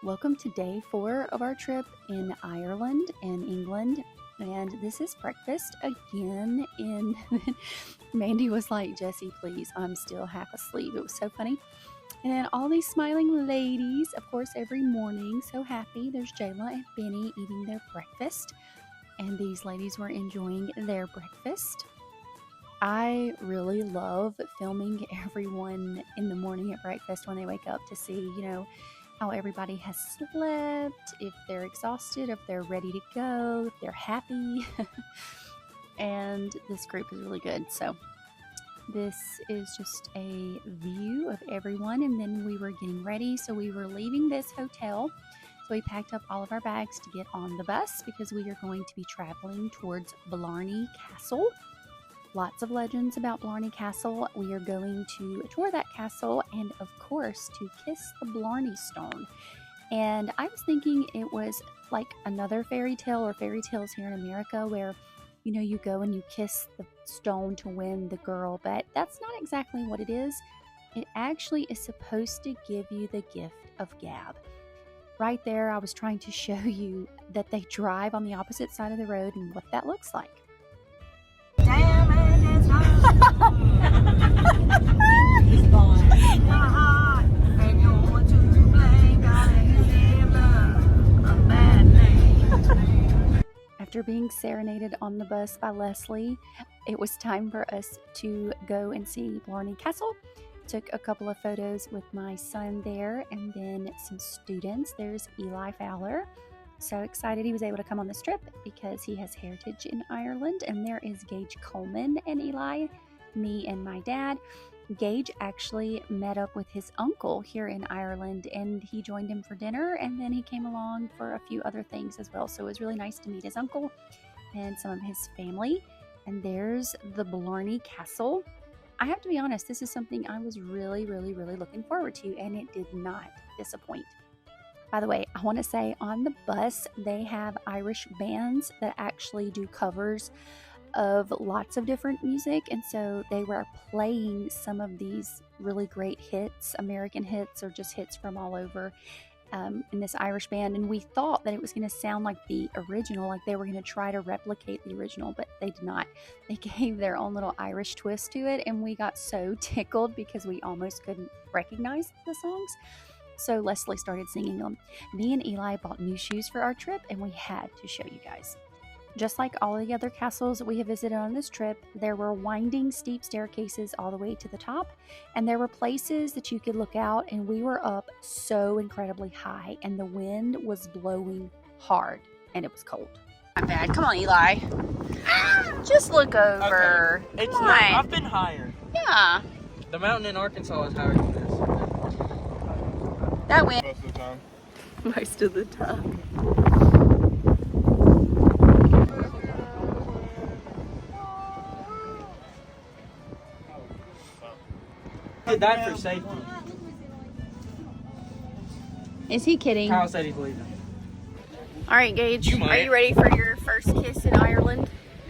Welcome to day 4 of our trip in Ireland and England. And this is breakfast again. And Mandy was like, Jessie, please, I'm still half asleep. It was so funny. And then all these smiling ladies, of course, every morning, so happy. There's Jayla and Benny eating their breakfast. And these ladies were enjoying their breakfast. I really love filming everyone in the morning at breakfast when they wake up to see, how everybody has slept, if they're exhausted, if they're ready to go, if they're happy. And this group is really good. So this is just a view of everyone. And then we were getting ready. So we were leaving this hotel. So we packed up all of our bags to get on the bus because we are going to be traveling towards Blarney Castle. Lots of legends about Blarney Castle. We are going to tour that castle and, of course, to kiss the Blarney Stone. And I was thinking it was like another fairy tale or fairy tales here in America where, you go and you kiss the stone to win the girl. But that's not exactly what it is. It actually is supposed to give you the gift of gab. Right there, I was trying to show you that they drive on the opposite side of the road and what that looks like. After being serenaded on the bus by Leslie, it was time for us to go and see Blarney Castle. Took a couple of photos with my son there and then some students. There's Eli Fowler. So excited he was able to come on this trip because he has heritage in Ireland. And there is Gage Coleman and Eli, me and my dad. Gage actually met up with his uncle here in Ireland and he joined him for dinner and then he came along for a few other things as well. So it was really nice to meet his uncle and some of his family. And there's the Blarney Castle. I have to be honest, this is something I was really looking forward to and it did not disappoint. By the way, I want to say on the bus, they have Irish bands that actually do covers of lots of different music. And so they were playing some of these really great hits, American hits, or just hits from all over in this Irish band. And we thought that it was going to sound like the original, like they were going to try to replicate the original, but they did not. They gave their own little Irish twist to it. And we got so tickled because we almost couldn't recognize the songs. So Leslie started singing them. Me and Eli bought new shoes for our trip and we had to show you guys. Just like all the other castles we have visited on this trip, there were winding, steep staircases all the way to the top. And there were places that you could look out and we were up so incredibly high and the wind was blowing hard and it was cold. Not bad. Come on, Eli. Just look over. Okay. It's not. I've been higher. Yeah. The mountain in Arkansas is higher than this. That wind. Most of the time. Most of the time. Did that for safety. Is he kidding? Kyle said he's leaving. All right, Gage, are you ready for your first kiss in Ireland?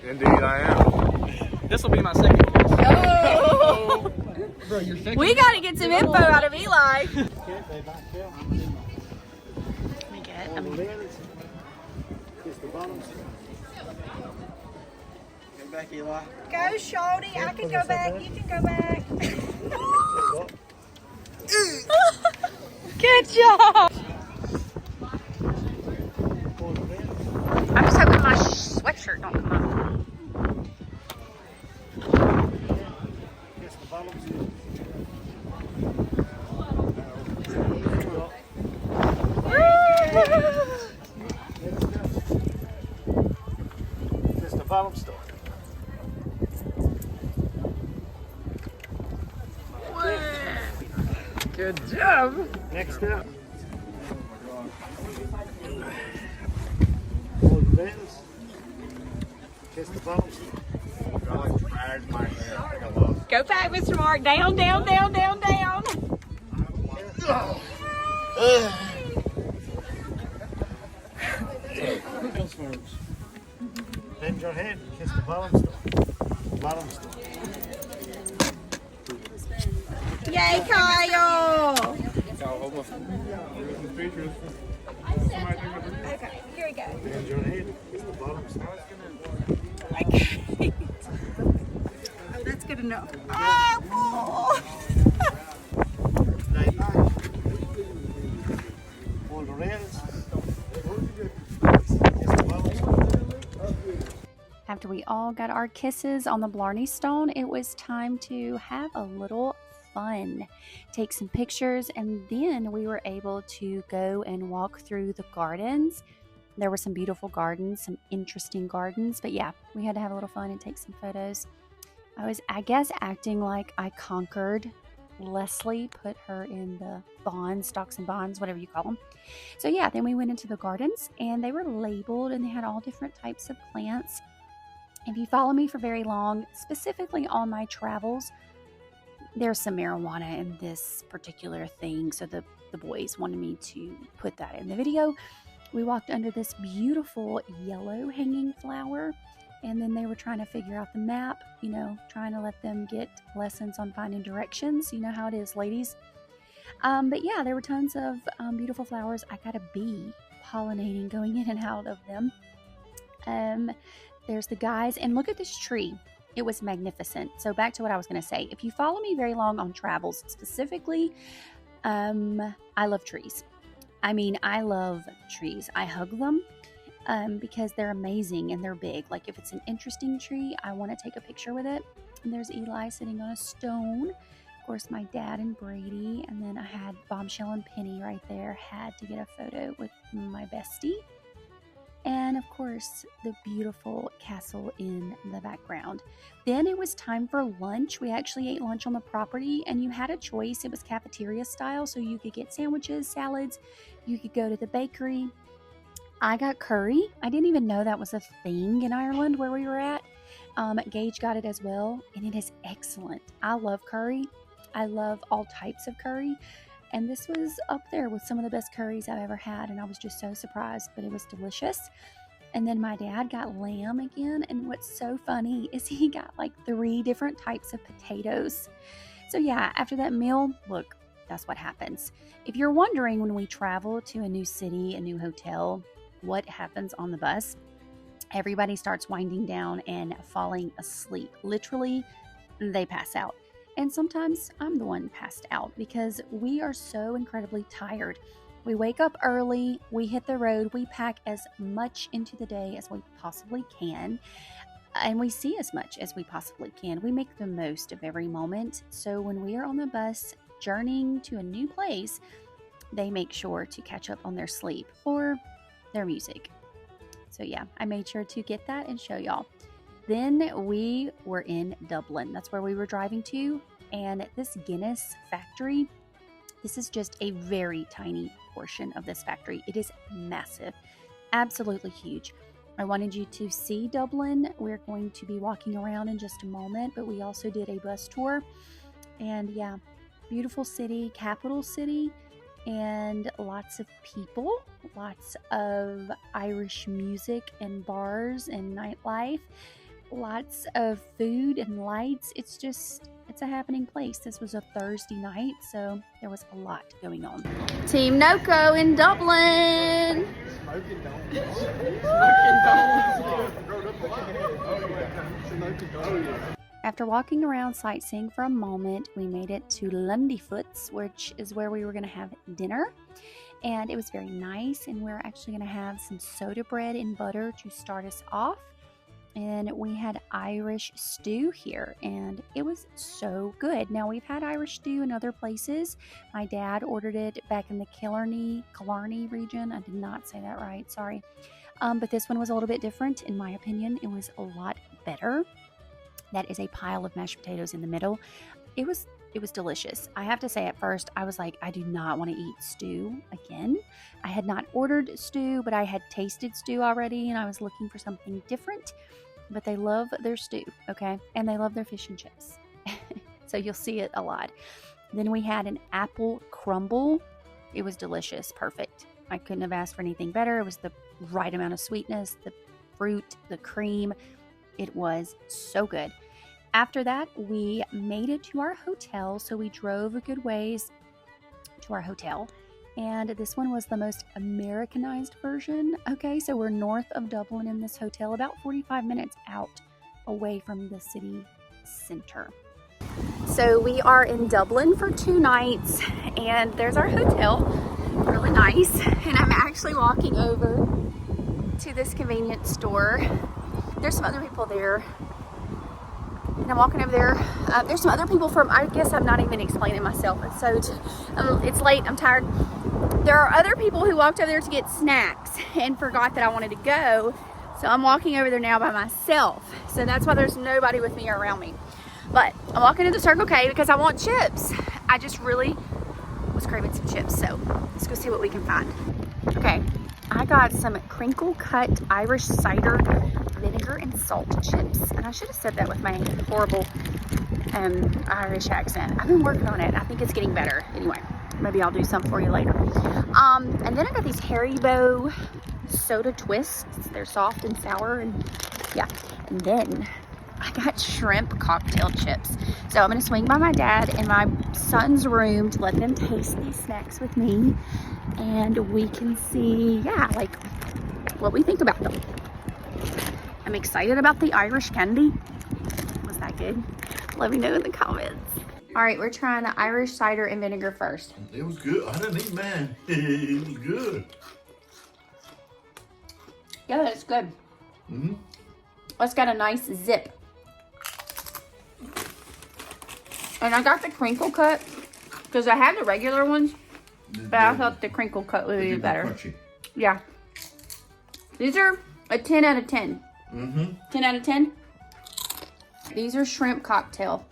Indeed, I am. This will be my second kiss. Oh! Bro, you're second. We got to get some info out of Eli. Let me get Get back, Eli. Go, Shorty. I can go back. You can go back. Good job. I'm just hoping my sweatshirt don't come off. Just the bottom store. Good job. Next up. Hold the bends. Kiss the bottoms. I dragged my hair. I think I lost. Go back, Mr. Mark. Down, down, down, down, down. Bend your head. Kiss the bottom store. Bottom store. Yay, Kyle. Okay, here we go. And your head is the bottom. Okay. Oh, that's good enough. Oh, Night night. Hold the rails. After we all got our kisses on the Blarney Stone, it was time to have a little fun, take some pictures, and then we were able to go and walk through the gardens. There were some beautiful gardens, some interesting gardens, but yeah, we had to have a little fun and take some photos. I was, I guess, acting like I conquered Leslie, put her in the bonds, stocks and bonds, whatever you call them. So yeah, then we went into the gardens and they were labeled and they had all different types of plants. If you follow me for very long, specifically on my travels, there's some marijuana in this particular thing. So the boys wanted me to put that in the video. We walked under this beautiful yellow hanging flower, and then they were trying to figure out the map, you know, trying to let them get lessons on finding directions. You know how it is, ladies. But yeah, there were tons of beautiful flowers. I got a bee pollinating, going in and out of them. There's the guys, and look at this tree. It was magnificent. So back to what I was going to say. If you follow me very long on travels, specifically, I love trees. I mean, I love trees. I hug them because they're amazing and they're big. Like if it's an interesting tree, I want to take a picture with it. And there's Eli sitting on a stone. Of course, my dad and Brady. And then I had Bombshell and Penny right there. Had to get a photo with my bestie. And of course, the beautiful castle in the background. Then it was time for lunch. We actually ate lunch on the property, and you had a choice. It was cafeteria style, so you could get sandwiches, salads. You could go to the bakery. I got curry. I didn't even know that was a thing in Ireland where we were at. Gage got it as well, and it is excellent. I love curry. I love all types of curry. And this was up there with some of the best curries I've ever had. And I was just so surprised, but it was delicious. And then my dad got lamb again. And what's so funny is he got like 3 different types of potatoes. So yeah, after that meal, look, that's what happens. If you're wondering, when we travel to a new city, a new hotel, what happens on the bus, everybody starts winding down and falling asleep. Literally, they pass out. And sometimes I'm the one passed out because we are so incredibly tired. We wake up early, we hit the road, we pack as much into the day as we possibly can, and we see as much as we possibly can. We make the most of every moment. So when we are on the bus journeying to a new place, they make sure to catch up on their sleep or their music. So yeah, I made sure to get that and show y'all. Then we were in Dublin. That's where we were driving to. And this Guinness factory, this is just a very tiny portion of this factory. It is massive, absolutely huge. I wanted you to see Dublin. We're going to be walking around in just a moment, but we also did a bus tour. And yeah, beautiful city, capital city, and lots of people, lots of Irish music and bars and nightlife. Lots of food and lights. It's a happening place. This was a Thursday night, so there was a lot going on. Team Noco in Dublin. After walking around sightseeing for a moment, we made it to Lundyfoot's, which is where we were going to have dinner. And it was very nice, and we're actually going to have some soda bread and butter to start us off. And we had Irish stew here, and it was so good. Now, we've had Irish stew in other places. My dad ordered it back in the Killarney region. I did not say that right, sorry. But this one was a little bit different, in my opinion. It was a lot better. That is a pile of mashed potatoes in the middle. It was delicious. I have to say, at first, I was like, I do not want to eat stew again. I had not ordered stew, but I had tasted stew already, and I was looking for something different. But they love their stew, okay? And they love their fish and chips. So you'll see it a lot. Then we had an apple crumble. It was delicious, perfect. I couldn't have asked for anything better. It was the right amount of sweetness, the fruit, the cream. It was so good. After that, we made it to our hotel. So we drove a good ways to our hotel. And this one was the most Americanized version. Okay, so we're north of Dublin in this hotel, about 45 minutes out away from the city center. So we are in Dublin for 2 nights, and there's our hotel, really nice. And I'm actually walking over to this convenience store. There's some other people there, and I'm walking over there. There's some other people from, I guess I'm not even explaining myself. It's late, I'm tired. There are other people who walked over there to get snacks and forgot that I wanted to go. So I'm walking over there now by myself. So that's why there's nobody with me or around me. But I'm walking to the Circle K because I want chips. I just really was craving some chips. So let's go see what we can find. Okay, I got some crinkle cut Irish cider vinegar and salt chips. And I should have said that with my horrible Irish accent. I've been working on it. I think it's getting better. Anyway, maybe I'll do some for you later. And then I got these Haribo soda twists. They're soft and sour, and yeah. And then I got shrimp cocktail chips. So I'm gonna swing by my dad in my son's room to let them taste these snacks with me, and we can see, yeah, like what we think about them. I'm excited about the Irish candy. Was that good? Let me know in the comments. All right, we're trying the Irish cider and vinegar first. It was good. I didn't eat mine. It was good. Yeah, that's good. Mm-hmm. It's got a nice zip. And I got the crinkle cut because I had the regular ones, but I thought the crinkle cut would be better. Crunchy. Yeah. These are a 10 out of 10. Mm-hmm. 10 out of 10. These are shrimp cocktail.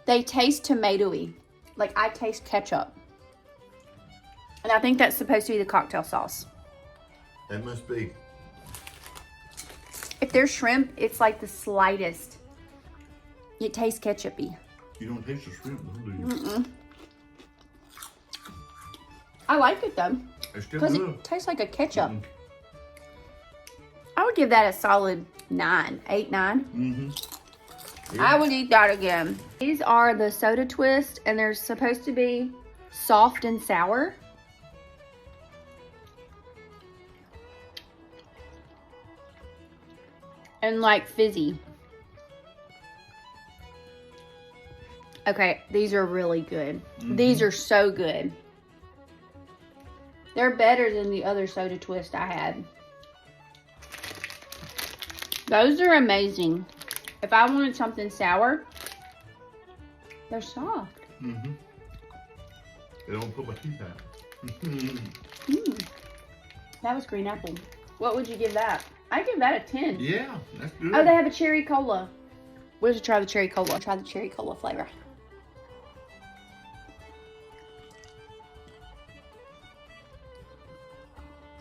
They taste tomatoey. Like, I taste ketchup. And I think that's supposed to be the cocktail sauce. That must be. If there's shrimp, it's like the slightest. It tastes ketchupy. You don't taste the shrimp, do you? Mm-mm. I like it though. It's still Because good. it tastes like a ketchup. I would give that a solid 9. 8, 9. Mm-hmm. Yeah. I would eat that again. These are the soda twist, and they're supposed to be soft and sour. And like fizzy. Okay, these are really good. Mm-hmm. These are so good. They're better than the other soda twist I had. Those are amazing. If I wanted something sour, they're soft. Mm-hmm. They don't put my teeth out. That was green apple. What would you give that? I'd give that a 10. Yeah, that's good. Oh, they have a cherry cola. We'll just try the cherry cola. Try the cherry cola flavor.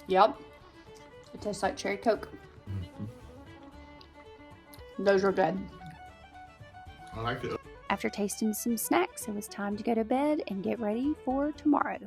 Yep. It tastes like cherry Coke. Those are good. I like it. After tasting some snacks, it was time to go to bed and get ready for tomorrow.